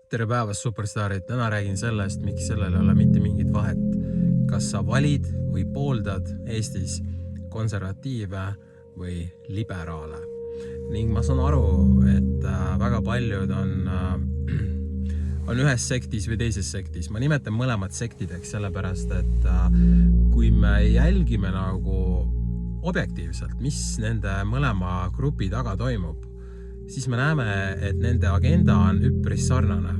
Tere päevast, superstaarid! Täna räägin sellest, miks sellel ei ole mitte mingit vahet. Kas sa valid või pooldad Eestis konservatiive või liberaale. Ning ma saan aru, et väga paljud on ühes sektis või teises sektis. Ma nimetan mõlemad sektideks, sellepärast, et kui me jälgime nagu objektiivselt, mis nende mõlema grupi taga toimub, siis me näeme, et nende agenda on üpris sarnane.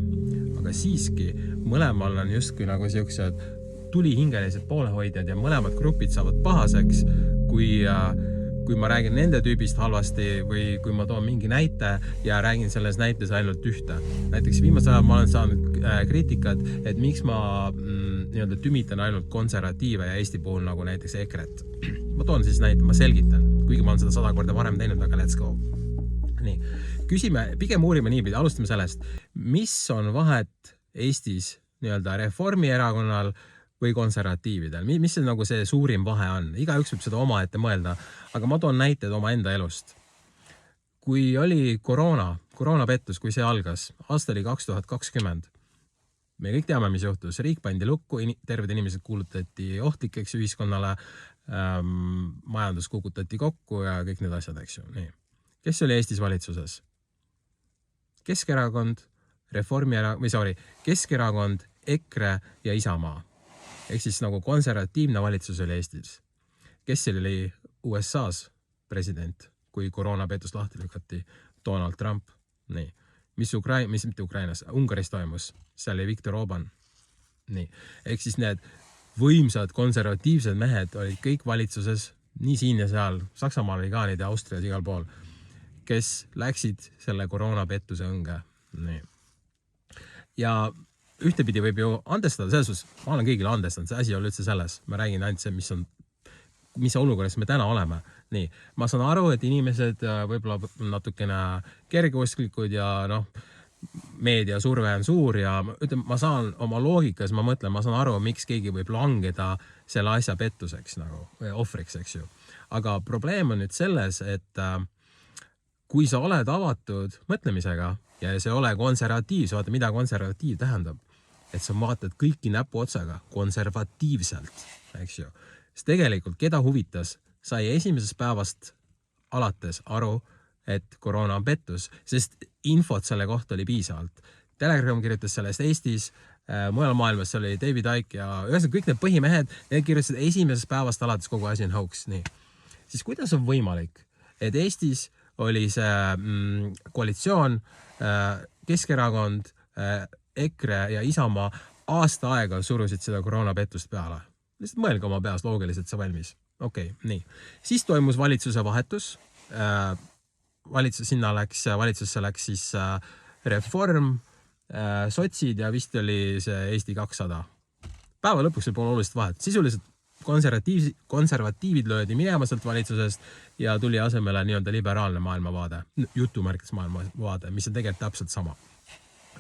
Aga siiski mõlemal on justkui nagu siuksed tulihingelised poolehoidjad ja mõlemad grupid saavad pahaseks, kui ma räägin nende tüübist halvasti või kui ma toon mingi näite ja räägin selles näites ainult ühte. Näiteks viimasel ajal ma olen saanud kriitikat, et miks ma tümitan ainult konservatiive ja Eesti puhul nagu näiteks EKRE-t. Ma toon siis näite, ma selgitan, kuigi ma olen seda 100 korda varem teinud, aga let's go. Nii. Küsime, pigem uurime niipidi, alustame sellest, mis on vahet Eestis Reformierakonnal või konservatiividel? Mis see, nagu see suurim vahe on? Igaüks võib seda oma ette mõelda, aga ma toon näited oma enda elust. Kui oli koroonapettus, kui see algas, aasta oli 2020, me kõik teame, mis juhtus. Riik pandi lukku, terved inimesed kuulutati ohtlikeks ühiskonnale, majandus kukutati kokku ja kõik need asjad, eks ju. Nii. Kes oli Eestis valitsuses? Keskerakond, Keskerakond, EKRE ja Isamaa. Ehk siis nagu konservatiivne valitsus oli Eestis. Kes oli USA's president, kui koroonapettus lahti lükati? Donald Trump. Nii. Mis mitte Ukrainas, Ungaris toimus? Seal oli Viktor Orban. Nii. Ehk siis need võimsad konservatiivsed mehed olid kõik valitsuses, nii siin ja seal, Saksamaal, Vegaanid ja Austrias igal pool, kes läksid selle koroonapettuse õnge. Nii. Ja ühtepidi võib ju andestada, selles suhtes, ma olen kõigile andestanud, see asi ei ole üldse selles. Ma räägin ainult see, mis olukorras me täna oleme. Nii. Ma saan aru, et inimesed võib-olla natukene kergeusklikud ja meedia surve on suur ja ma saan oma loogikas, ma saan aru, miks keegi võib langeda selle asja pettuseks või ohvriks, eks ju. Aga probleem on nüüd selles, et kui sa oled avatud mõtlemisega ja see ole konservatiiv, sa vaata, mida konservatiiv tähendab, et sa vaatad kõiki näpu otsaga konservatiivselt, eks ju. Sest tegelikult, keda huvitas, sai esimesest päevast alates aru, et koroona on pettus, sest infot selle kohta oli piisavalt. Telegram kirjutas sellest Eestis, mujal maailmas oli David Icke ja ühesõnaga kõik need põhimehed, need kirjutasid esimesest päevast alates kogu asi on hoax. Nii. Siis kuidas on võimalik, et Eestis oli see koalitsioon, Keskerakond, EKRE ja Isamaa aasta aega surusid seda koroonapettust peale. Lihtsalt mõelge oma peas loogiliselt see valmis. Okei, nii. Siis toimus valitsuse vahetus. Valitsusse läks siis Reform, sotsid ja vist oli see Eesti 200. Päeva lõpuks oli pool olulist vahet. Sisuliselt konservatiivid löödi minema sealt valitsusest ja tuli asemele liberaalne maailmavaade, jutumärkides maailmavaade, mis on tegelikult täpselt sama.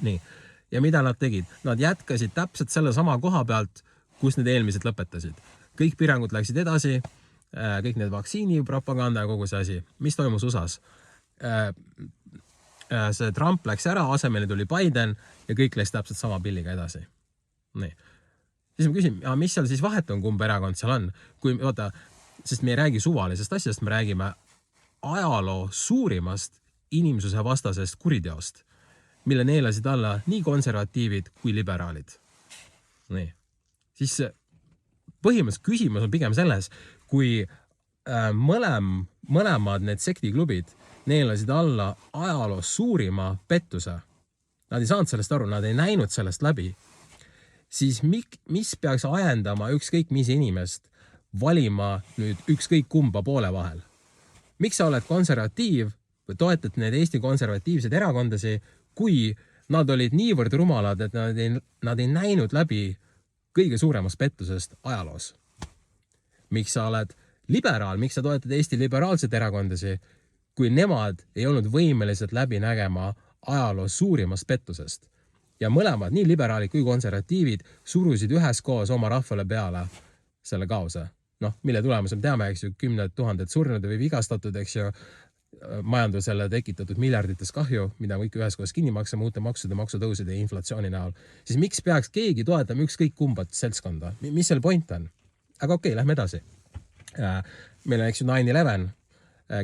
Nii. Ja mida nad tegid? Nad jätkasid täpselt selle sama koha pealt, kus need eelmised lõpetasid. Kõik piirangud läksid edasi, kõik need vaktsiinipropaganda ja kogu see asi. Mis toimus USA's? See Trump läks ära, asemele tuli Biden ja kõik läks täpselt sama pilliga edasi. Nii. Siis ma küsin, mis seal siis vahet on, kumb erakond seal on? Sest me ei räägi suvalisest asjast, me räägime ajaloo suurimast inimsuse vastasest kuriteost, mille neelasid alla nii konservatiivid kui liberaalid. Nii. Siis põhimõtteliselt küsimus on pigem selles, kui mõlemad need sektiklubid neelasid alla ajaloo suurima pettuse. Nad ei saanud sellest aru, nad ei näinud sellest läbi. Siis mis peaks ajendama ükskõik mis inimest valima nüüd ükskõik kumba poole vahel? Miks sa oled konservatiiv või toetad need Eesti konservatiivsed erakondasi, kui nad olid niivõrd rumalad, et nad ei näinud läbi kõige suuremast pettusest ajaloos? Miks sa oled liberaal, miks sa toetad Eesti liberaalsed erakondasi, kui nemad ei olnud võimelised läbi nägema ajaloos suurimast pettusest? Ja mõlemad, nii liberaalid kui konservatiivid, surusid üheskoos oma rahvale peale selle kaose. Mille tulemus me teame, eks ju, 10 000 surnud või vigastatud, eks ju, majandusele tekitatud miljardites kahju, mida kõik üheskoos kinni maksame uute maksude, maksutõusude ja inflatsiooni näol, siis miks peaks keegi toetama ükskõik kumbat seltskonda? Mis selle point on? Aga okei, lähme edasi. Meil on, eks ju, 9/11,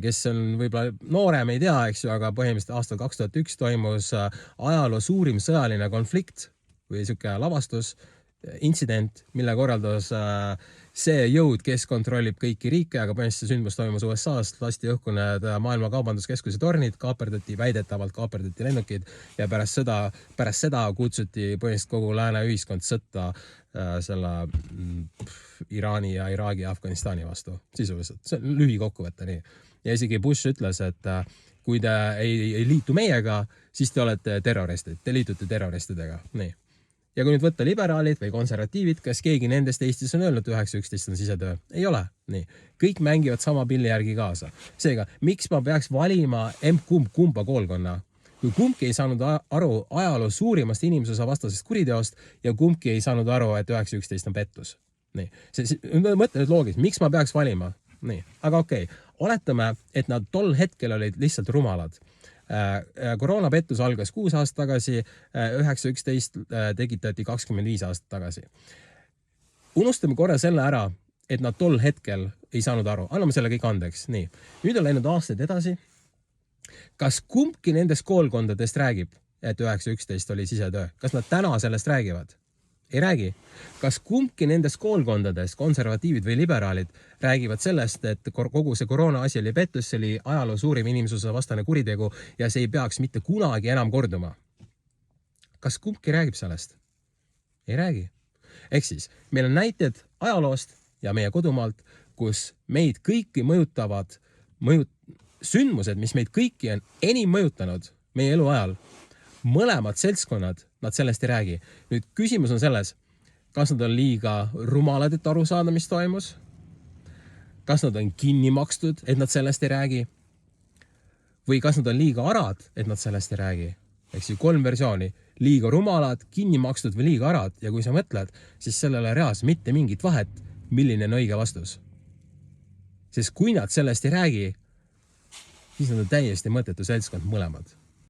kes on võib-olla noorem, ei tea, eks ju, aga põhimõtteliselt aastal 2001 toimus ajaloo suurim sõjaline konflikt või siuke lavastus, intsident, mille korraldas see jõud, kes kontrollib kõiki riike, aga põhimõtteliselt sündmus toimus USA-st, lasti õhku need maailma kaubanduskeskuse tornid, väidetavalt kaaperdati lennukid ja pärast seda kutsuti põhimõtteliselt kogu lääne ühiskond sõtta selle Iraani ja Iraagi ja Afganistani vastu sisuliselt. See on lühikokkuvõte nii. Ja isegi Bush ütles, et kui te ei liitu meiega, siis te olete terroristid, te liitute terroristidega. Nii. Ja kui nüüd võtta liberaalid või konservatiivid, kas keegi nendest Eestis on öelnud, 9/11 on sisetöö? Ei ole. Nii. Kõik mängivad sama pilli järgi kaasa. Seega, miks ma peaks valima kumba koolkonna? Kui kumbki ei saanud aru ajaloo suurimast inimsuse vastasest kuriteost ja kumbki ei saanud aru, et 9/11 on pettus. Nii. Mõtle nüüd loogiliselt, miks ma peaks valima? Nii. Aga okei, oletame, et nad tol hetkel olid lihtsalt rumalad. Koroonapettus algas 6 aastat tagasi, 9/11 tekitati 25 aastat tagasi. Unustame korra selle ära, et nad tol hetkel ei saanud aru. Anname selle kõik andeks. Nii. Nüüd on läinud aastaid edasi. Kas kumbki nendest koolkondadest räägib, et 9/11 oli sisetöö? Kas nad täna sellest räägivad? Ei räägi. Kas kumbki nendest koolkondadest, konservatiivid või liberaalid, räägivad sellest, et kogu see koroona asi oli pettus, see oli ajaloo suurim inimsuse vastane kuritegu ja see ei peaks mitte kunagi enam korduma? Kas kumbki räägib sellest? Ei räägi. Ehk siis, meil on näited ajaloost ja meie kodumaalt, kus meid kõiki mõjutavad sündmused, mis meid kõiki on enim mõjutanud meie elu ajal. Mõlemad seltskonnad, nad sellest ei räägi. Nüüd küsimus on selles, kas nad on liiga rumalad, et aru saada, mis toimus? Kas nad on kinni makstud, et nad sellest ei räägi? Või kas nad on liiga arad, et nad sellest ei räägi? Eks ju 3 versiooni. Liiga rumalad, kinni makstud või liiga arad. Ja kui sa mõtled, siis sellele reaalselt mitte mingit vahet, milline on õige vastus. Sest kui nad sellest ei räägi, siis nad on täiesti mõttetu seltskond mõlemad.